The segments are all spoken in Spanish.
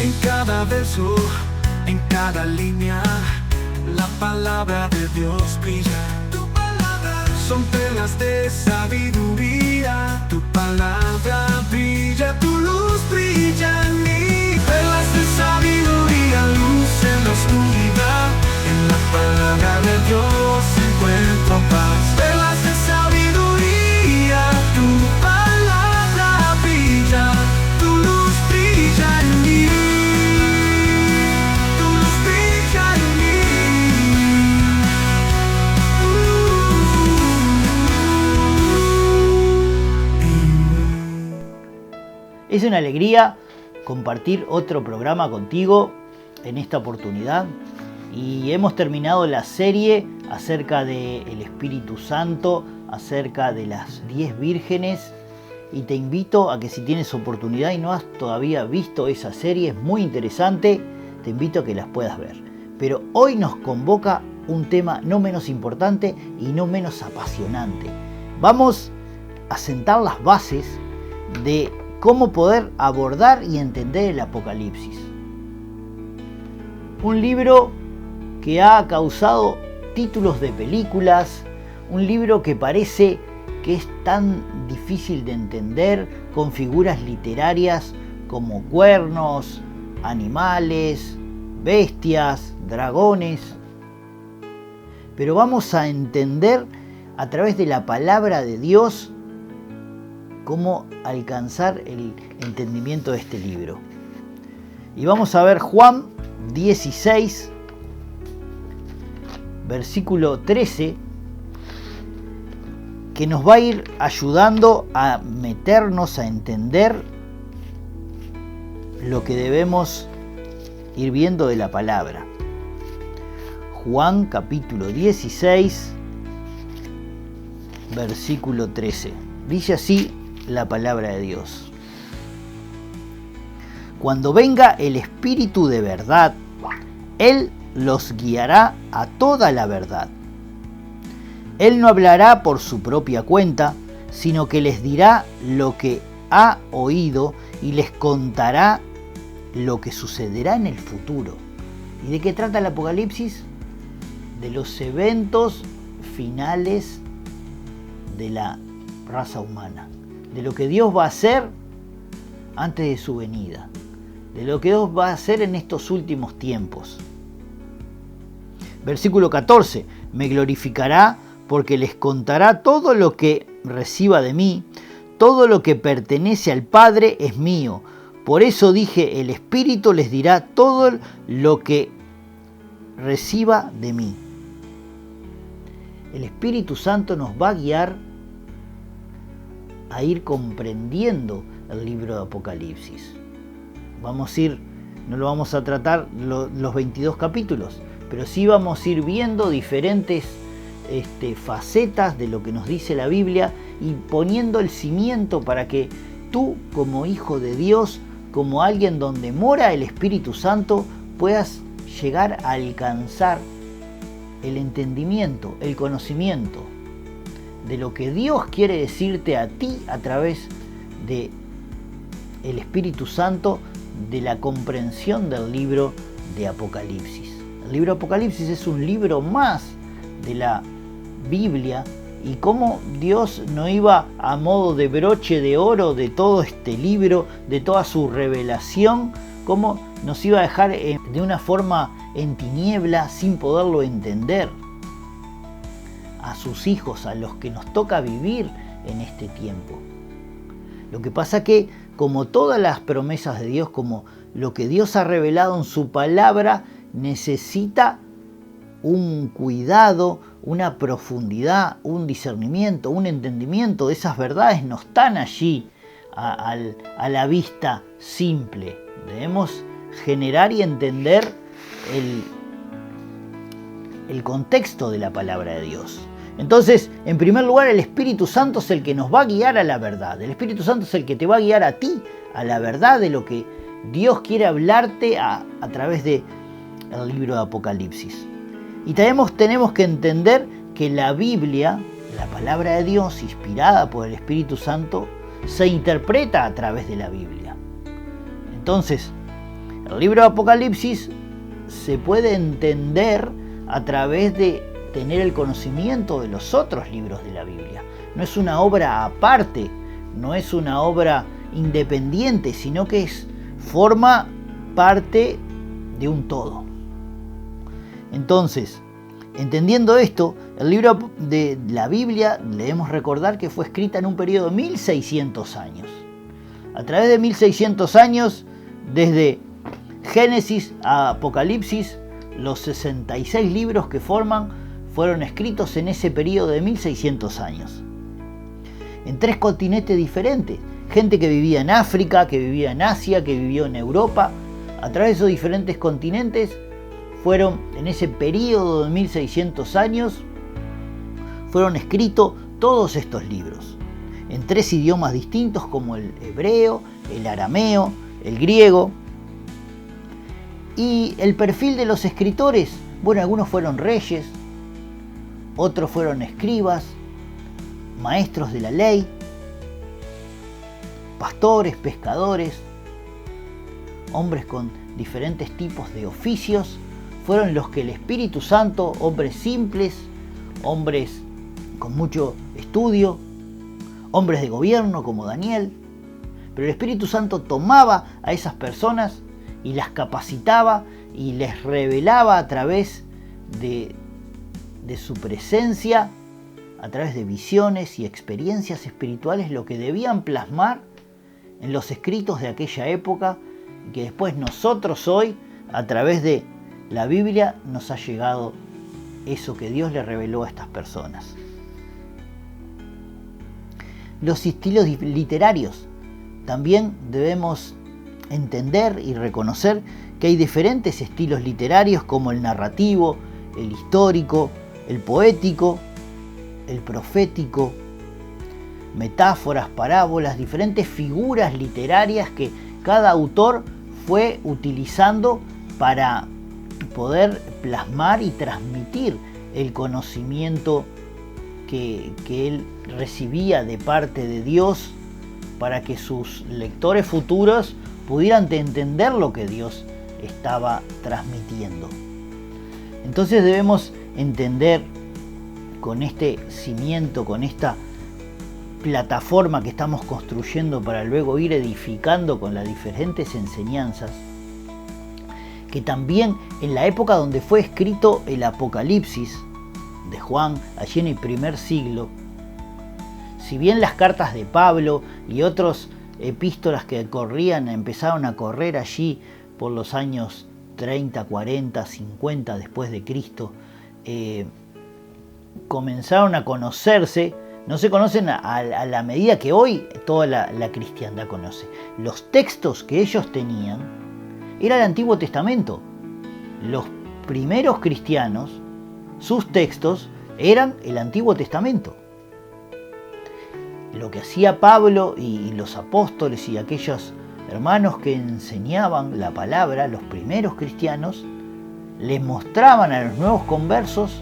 En cada verso, en cada línea, la palabra de Dios brilla. Tu palabra son perlas de sabiduría. Tu palabra brilla, tu luz brilla en mí. Perlas de sabiduría, luz en la oscuridad. En la palabra de Dios encuentro paz. Perlas de sabiduría, tu palabra brilla, tu luz brilla en mí. Tu luz brilla en mí. Es una alegría compartir otro programa contigo en esta oportunidad. Y hemos terminado la serie acerca del Espíritu Santo, acerca de las 10 vírgenes. Y te invito a que si tienes oportunidad y no has todavía visto esa serie, es muy interesante, te invito a que las puedas ver. Pero hoy nos convoca un tema no menos importante y no menos apasionante. Vamos a sentar las bases de cómo poder abordar y entender el Apocalipsis. Un libro que ha causado títulos de películas, un libro que parece que es tan difícil de entender, con figuras literarias como cuernos, animales, bestias, dragones. Pero vamos a entender a través de la palabra de Dios cómo alcanzar el entendimiento de este libro. Y vamos a ver Juan 16, versículo 13, que nos va a ir ayudando a meternos, a entender lo que debemos ir viendo de la palabra. Juan capítulo 16, versículo 13. Dice así la palabra de Dios: Cuando venga el Espíritu de verdad, Él los guiará a toda la verdad. Él no hablará por su propia cuenta, sino que les dirá lo que ha oído y les contará lo que sucederá en el futuro. ¿Y de qué trata el Apocalipsis? De los eventos finales de la raza humana, de lo que Dios va a hacer antes de su venida, de lo que Dios va a hacer en estos últimos tiempos. Versículo 14: Me glorificará porque les contará todo lo que reciba de mí. Todo lo que pertenece al Padre es mío. Por eso dije, el Espíritu les dirá todo lo que reciba de mí. El Espíritu Santo nos va a guiar a ir comprendiendo el libro de Apocalipsis. Vamos a ir, no lo vamos a tratar los 22 capítulos, pero sí vamos a ir viendo diferentes facetas de lo que nos dice la Biblia y poniendo el cimiento para que tú, como hijo de Dios, como alguien donde mora el Espíritu Santo, puedas llegar a alcanzar el entendimiento, el conocimiento de lo que Dios quiere decirte a ti a través de el Espíritu Santo, de la comprensión del libro de Apocalipsis. El libro de Apocalipsis es un libro más de la Biblia, y cómo Dios no iba a modo de broche de oro de todo este libro, de toda su revelación, cómo nos iba a dejar de una forma en tiniebla sin poderlo entender a sus hijos, a los que nos toca vivir en este tiempo. Lo que pasa que, como todas las promesas de Dios, como lo que Dios ha revelado en su palabra, necesita un cuidado, una profundidad, un discernimiento, un entendimiento. De esas verdades no están allí a la vista simple. Debemos generar y entender el contexto de la palabra de Dios. Entonces, en primer lugar, el Espíritu Santo es el que nos va a guiar a la verdad. El Espíritu Santo es el que te va a guiar a ti, a la verdad de lo que Dios quiere hablarte a través del libro de Apocalipsis. Y tenemos que entender que la Biblia, la palabra de Dios, inspirada por el Espíritu Santo, se interpreta a través de la Biblia. Entonces, El libro de Apocalipsis se puede entender a través de tener el conocimiento de los otros libros de la Biblia. No es una obra aparte, no es una obra independiente, sino que forma parte de un todo. Entonces, entendiendo esto, el libro de la Biblia debemos recordar que fue escrita en un periodo de 1600 años. A través de 1600 años, desde Génesis a Apocalipsis, los 66 libros que forman fueron escritos en ese periodo de 1600 años. En 3 continentes diferentes. Gente que vivía en África, que vivía en Asia, que vivió en Europa. A través de esos diferentes continentes fueron, en ese periodo de 1600 años, fueron escritos todos estos libros. En 3 idiomas distintos como el hebreo, el arameo, el griego. Y el perfil de los escritores, bueno, algunos fueron reyes, otros fueron escribas, maestros de la ley, pastores, pescadores, hombres con diferentes tipos de oficios, fueron los que el Espíritu Santo, hombres simples, hombres con mucho estudio, hombres de gobierno como Daniel, pero el Espíritu Santo tomaba a esas personas y las capacitaba y les revelaba a través de su presencia, a través de visiones y experiencias espirituales, lo que debían plasmar en los escritos de aquella época, y que después nosotros hoy, a través de la Biblia, nos ha llegado eso que Dios le reveló a estas personas. Los estilos literarios. También debemos entender y reconocer que hay diferentes estilos literarios, como el narrativo, el histórico, el poético, el profético, metáforas, parábolas, diferentes figuras literarias que cada autor fue utilizando para poder plasmar y transmitir el conocimiento que él recibía de parte de Dios, para que sus lectores futuros pudieran entender lo que Dios estaba transmitiendo. Entonces debemos entender, con este cimiento, con esta plataforma que estamos construyendo para luego ir edificando con las diferentes enseñanzas, que también en la época donde fue escrito el Apocalipsis de Juan, allí en el primer siglo, si bien las cartas de Pablo y otras epístolas que empezaron a correr allí por los años 30, 40, 50 después de Cristo, comenzaron a conocerse, no se conocen a la medida que hoy toda la cristiandad conoce. Los textos que ellos tenían era el Antiguo Testamento. Los primeros cristianos, sus textos eran el Antiguo Testamento. Lo que hacía Pablo y los apóstoles y aquellos hermanos que enseñaban la palabra, los primeros cristianos, les mostraban a los nuevos conversos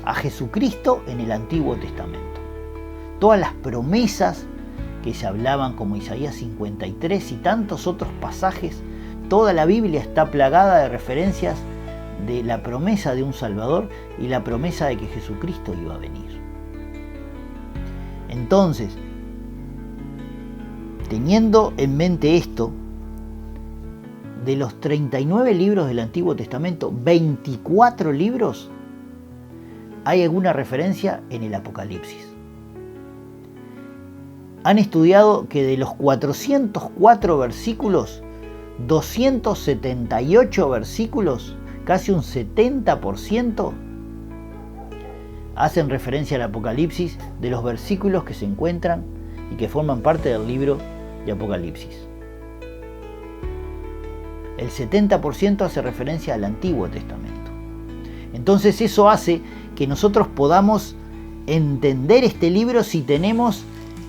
a Jesucristo en el Antiguo Testamento. Todas las promesas que se hablaban, como Isaías 53 y tantos otros pasajes, toda la Biblia está plagada de referencias de la promesa de un Salvador y la promesa de que Jesucristo iba a venir. Entonces, teniendo en mente esto, de los 39 libros del Antiguo Testamento, 24 libros hay alguna referencia en el Apocalipsis. Han estudiado que de los 404 versículos, 278 versículos, casi un 70%, hacen referencia al Apocalipsis de los versículos que se encuentran y que forman parte del libro de Apocalipsis. El 70% hace referencia al Antiguo Testamento. Entonces eso hace que nosotros podamos entender este libro si tenemos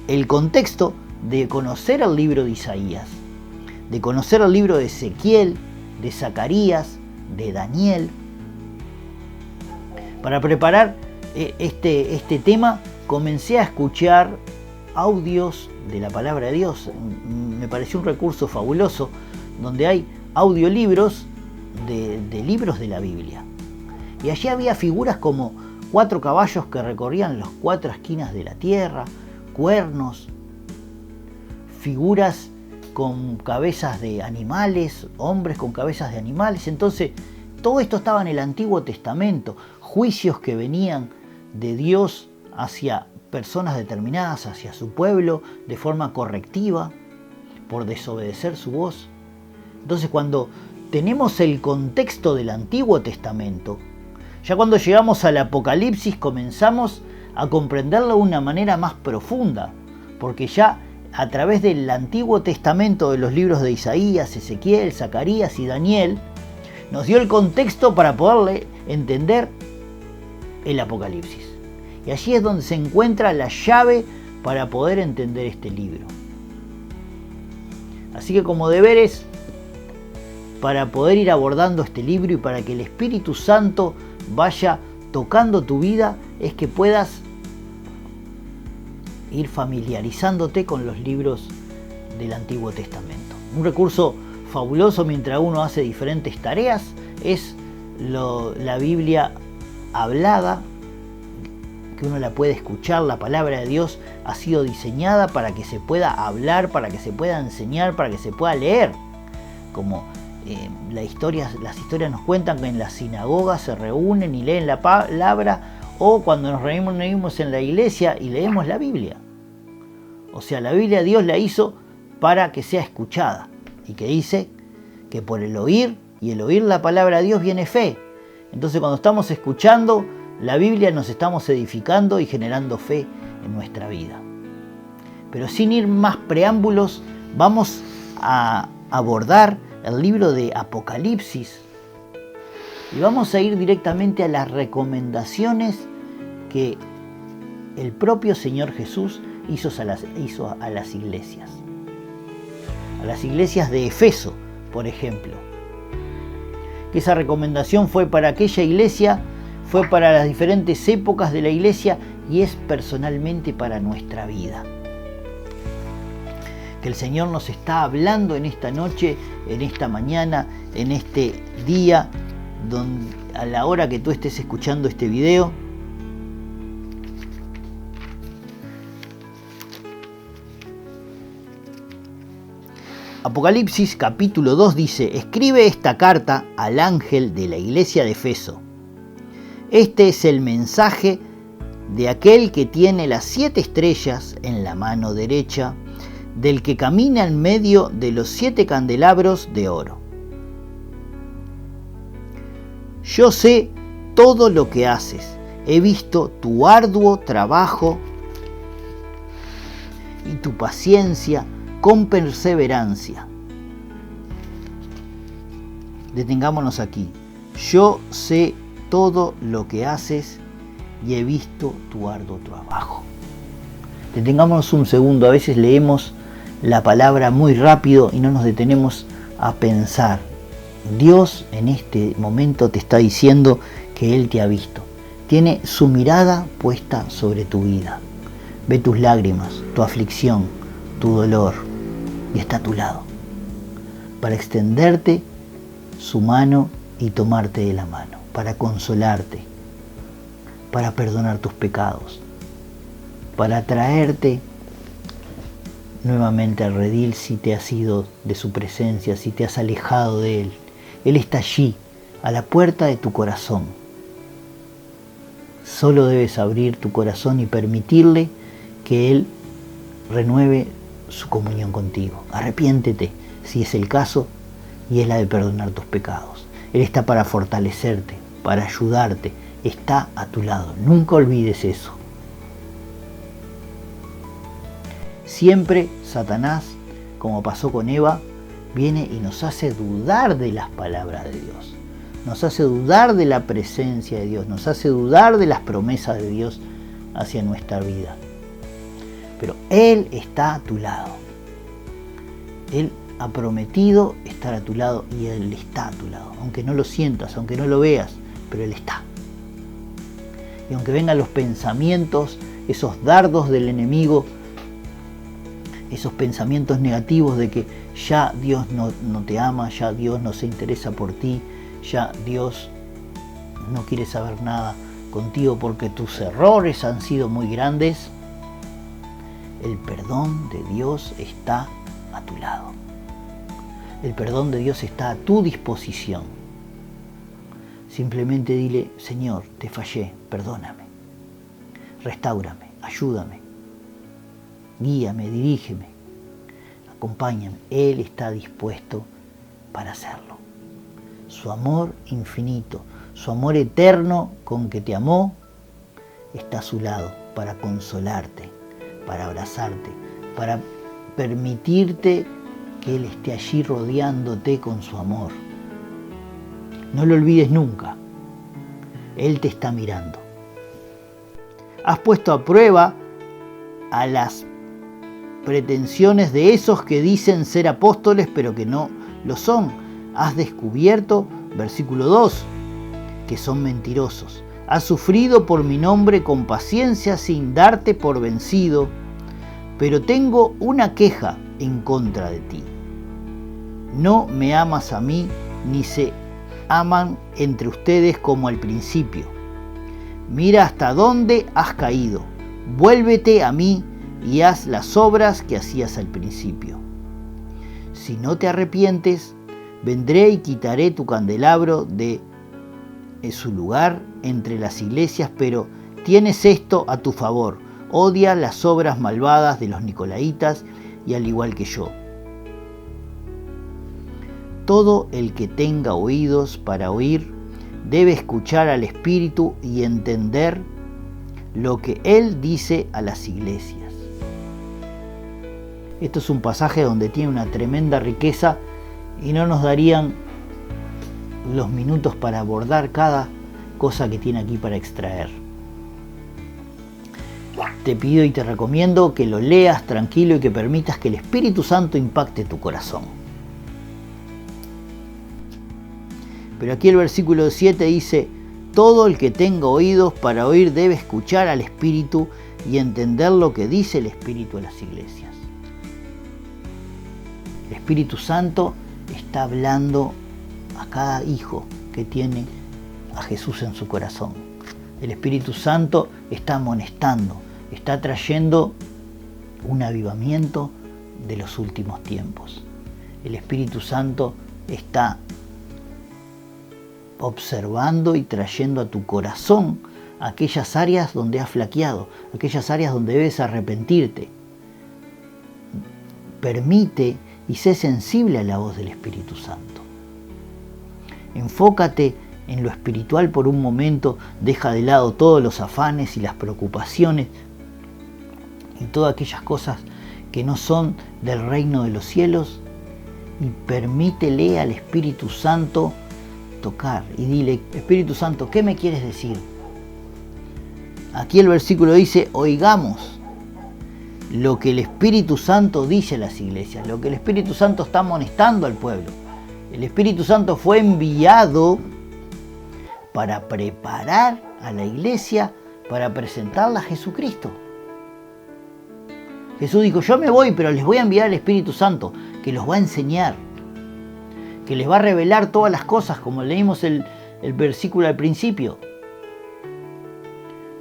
el contexto de conocer el libro de Isaías, de conocer el libro de Ezequiel, de Zacarías, de Daniel. Para preparar este tema, comencé a escuchar audios de la palabra de Dios. Me pareció un recurso fabuloso, donde hay audiolibros de libros de la Biblia. Y allí había figuras como 4 caballos que recorrían las 4 esquinas de la tierra, cuernos, figuras con cabezas de animales, hombres con cabezas de animales. Entonces, todo esto estaba en el Antiguo Testamento, juicios que venían de Dios hacia personas determinadas, hacia su pueblo, de forma correctiva, por desobedecer su voz. Entonces, cuando tenemos el contexto del Antiguo Testamento, ya cuando llegamos al Apocalipsis comenzamos a comprenderlo de una manera más profunda, porque ya a través del Antiguo Testamento, de los libros de Isaías, Ezequiel, Zacarías y Daniel, nos dio el contexto para poderle entender el Apocalipsis. Y allí es donde se encuentra la llave para poder entender este libro. Así que como deberes para poder ir abordando este libro y para que el Espíritu Santo vaya tocando tu vida, es que puedas ir familiarizándote con los libros del Antiguo Testamento. Un recurso fabuloso mientras uno hace diferentes tareas es la Biblia hablada, que uno la puede escuchar. La palabra de Dios ha sido diseñada para que se pueda hablar, para que se pueda enseñar, para que se pueda leer. Como las historias nos cuentan que en las sinagogas se reúnen y leen la palabra, o cuando nos reunimos en la iglesia y leemos la Biblia. O sea, la Biblia Dios la hizo para que sea escuchada, y que dice que por el oír, y el oír la palabra de Dios viene fe. Entonces, cuando estamos escuchando la Biblia, nos estamos edificando y generando fe en nuestra vida. Pero sin ir más preámbulos, vamos a abordar el libro de Apocalipsis y vamos a ir directamente a las recomendaciones que el propio Señor Jesús hizo a las iglesias. A las iglesias de Efeso, por ejemplo. Que esa recomendación fue para aquella iglesia, fue para las diferentes épocas de la iglesia y es personalmente para nuestra vida. Que el Señor nos está hablando en esta noche, en esta mañana, en este día, a la hora que tú estés escuchando este video. Apocalipsis capítulo 2 dice: escribe esta carta al ángel de la iglesia de Efeso. Este es el mensaje de aquel que tiene las 7 estrellas en la mano derecha, del que camina en medio de los 7 candelabros de oro. Yo sé todo lo que haces, he visto tu arduo trabajo y tu paciencia con perseverancia. Detengámonos aquí. Yo sé todo lo que haces y he visto tu arduo trabajo. Detengámonos un segundo. A veces leemos la palabra muy rápido y no nos detenemos a pensar. Dios en este momento te está diciendo que Él te ha visto. Tiene su mirada puesta sobre tu vida. Ve tus lágrimas, tu aflicción, tu dolor y está a tu lado para extenderte su mano y tomarte de la mano, para consolarte, para perdonar tus pecados, para traerte nuevamente al redil si te has ido de su presencia, si te has alejado de Él. Él está allí, a la puerta de tu corazón. Solo debes abrir tu corazón y permitirle que Él renueve su comunión contigo. Arrepiéntete, si es el caso, y es la de perdonar tus pecados. Él está para fortalecerte, para ayudarte, está a tu lado. Nunca olvides eso. Siempre Satanás, como pasó con Eva, viene y nos hace dudar de las palabras de Dios. Nos hace dudar de la presencia de Dios, nos hace dudar de las promesas de Dios hacia nuestra vida. Pero Él está a tu lado. Él ha prometido estar a tu lado y Él está a tu lado. Aunque no lo sientas, aunque no lo veas, pero Él está. Y aunque vengan los pensamientos, esos dardos del enemigo, esos pensamientos negativos de que ya Dios no te ama, ya Dios no se interesa por ti, ya Dios no quiere saber nada contigo porque tus errores han sido muy grandes. El perdón de Dios está a tu lado. El perdón de Dios está a tu disposición. Simplemente dile: Señor, te fallé, perdóname, restáurame, ayúdame, guíame, dirígeme, acompáñame. Él está dispuesto para hacerlo. Su amor infinito, su amor eterno con que te amó, está a su lado para consolarte, para abrazarte, para permitirte que Él esté allí rodeándote con su amor. No lo olvides nunca. Él te está mirando. Has puesto a prueba a las pretensiones de esos que dicen ser apóstoles pero que no lo son. Has descubierto, versículo 2, que son mentirosos. Has sufrido por mi nombre con paciencia sin darte por vencido, pero tengo una queja en contra de ti. No me amas a mí, ni se aman entre ustedes como al principio. Mira hasta dónde has caído. Vuélvete a mí y haz las obras que hacías al principio. Si no te arrepientes, vendré y quitaré tu candelabro de su lugar entre las iglesias, pero tienes esto a tu favor: odia las obras malvadas de los nicolaitas y al igual que yo. Todo el que tenga oídos para oír debe escuchar al Espíritu y entender lo que Él dice a las iglesias. Esto es un pasaje donde tiene una tremenda riqueza y no nos darían los minutos para abordar cada cosa que tiene aquí para extraer. Te pido y te recomiendo que lo leas tranquilo y que permitas que el Espíritu Santo impacte tu corazón. Pero aquí el versículo 7 dice: todo el que tenga oídos para oír debe escuchar al Espíritu y entender lo que dice el Espíritu a las iglesias. El Espíritu Santo está hablando a cada hijo que tiene a Jesús en su corazón. El Espíritu Santo está amonestando, está trayendo un avivamiento de los últimos tiempos. El Espíritu Santo está observando y trayendo a tu corazón aquellas áreas donde has flaqueado, aquellas áreas donde debes arrepentirte. Permite y sé sensible a la voz del Espíritu Santo. Enfócate en lo espiritual por un momento, deja de lado todos los afanes y las preocupaciones y todas aquellas cosas que no son del reino de los cielos y permítele al Espíritu Santo tocar y dile: Espíritu Santo, ¿qué me quieres decir? Aquí el versículo dice: oigamos lo que el Espíritu Santo dice a las iglesias, lo que el Espíritu Santo está amonestando al pueblo. El Espíritu Santo fue enviado para preparar a la iglesia para presentarla a Jesucristo. Jesús dijo: yo me voy, pero les voy a enviar al Espíritu Santo, que los va a enseñar, que les va a revelar todas las cosas, como leímos el versículo al principio.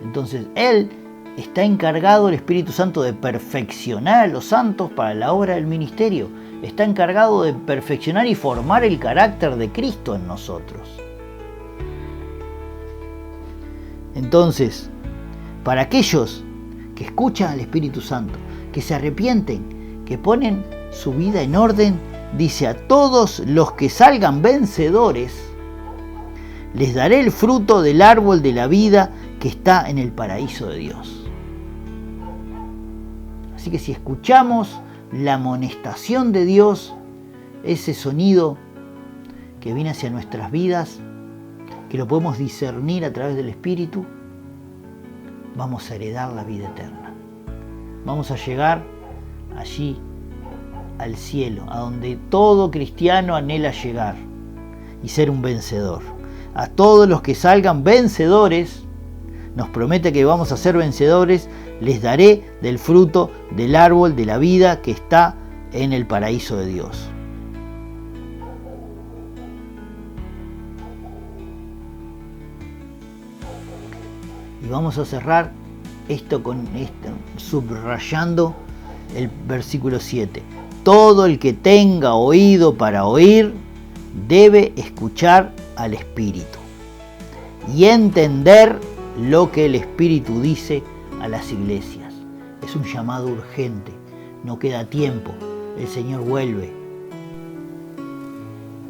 Entonces, Él está encargado, el Espíritu Santo, de perfeccionar a los santos para la obra del ministerio. Está encargado de perfeccionar y formar el carácter de Cristo en nosotros. Entonces, para aquellos que escuchan al Espíritu Santo, que se arrepienten, que ponen su vida en orden, dice: a todos los que salgan vencedores, les daré el fruto del árbol de la vida que está en el paraíso de Dios. Así que si escuchamos la amonestación de Dios, ese sonido que viene hacia nuestras vidas, que lo podemos discernir a través del Espíritu, vamos a heredar la vida eterna. Vamos a llegar allí al cielo, a donde todo cristiano anhela llegar y ser un vencedor. A todos los que salgan vencedores, nos promete que vamos a ser vencedores, les daré del fruto del árbol de la vida que está en el paraíso de Dios. Y vamos a cerrar esto subrayando el versículo 7. Todo el que tenga oído para oír debe escuchar al Espíritu y entender lo que el Espíritu dice a las iglesias. Es un llamado urgente, no queda tiempo, el Señor vuelve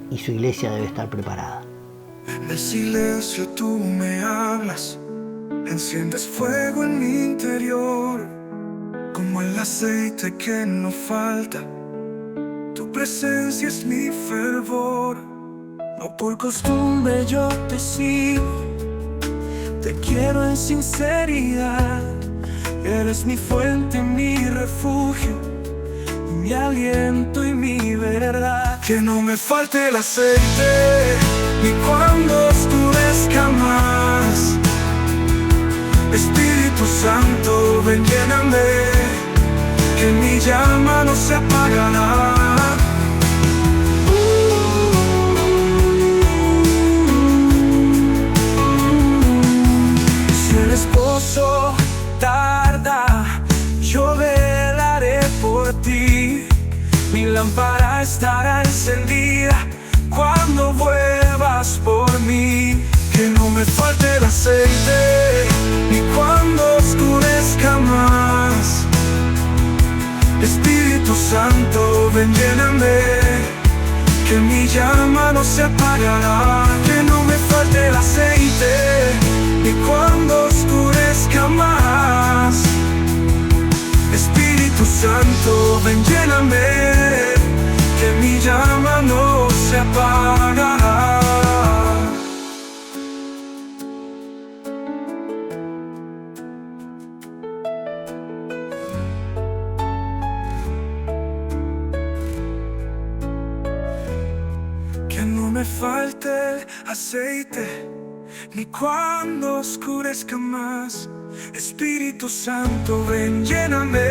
y su iglesia debe estar preparada. En el silencio tú me hablas, enciendes fuego en mi interior, como el aceite que no falta. Tu presencia es mi fervor, no por costumbre yo te sigo, te quiero en sinceridad. Eres mi fuente, mi refugio, mi aliento y mi verdad. Que no me falte el aceite, ni cuando oscurezca más. Espíritu Santo, ven, lléname, que mi llama no se apagará. Si el esposo tarda, yo velaré por ti. Mi lámpara estará encendida cuando vuelvas por mí. Que no me falte el aceite, ni cuando oscurezca más. Espíritu Santo, ven, lléname, que mi llama no se apagará. Que no me falte el aceite, ni cuando oscurezca más. Espíritu Santo, ven, lléname, que mi llama no se apagará. Que no me falte el aceite, ni cuando oscurezca más. Espíritu Santo, ven, lléname,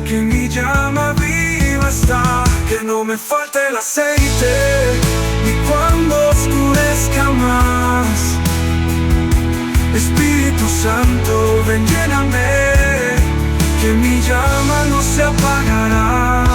que mi llama viva está. Que no me falte el aceite, ni cuando oscurezca más. Espíritu Santo, ven, lléname, que mi llama no se apagará.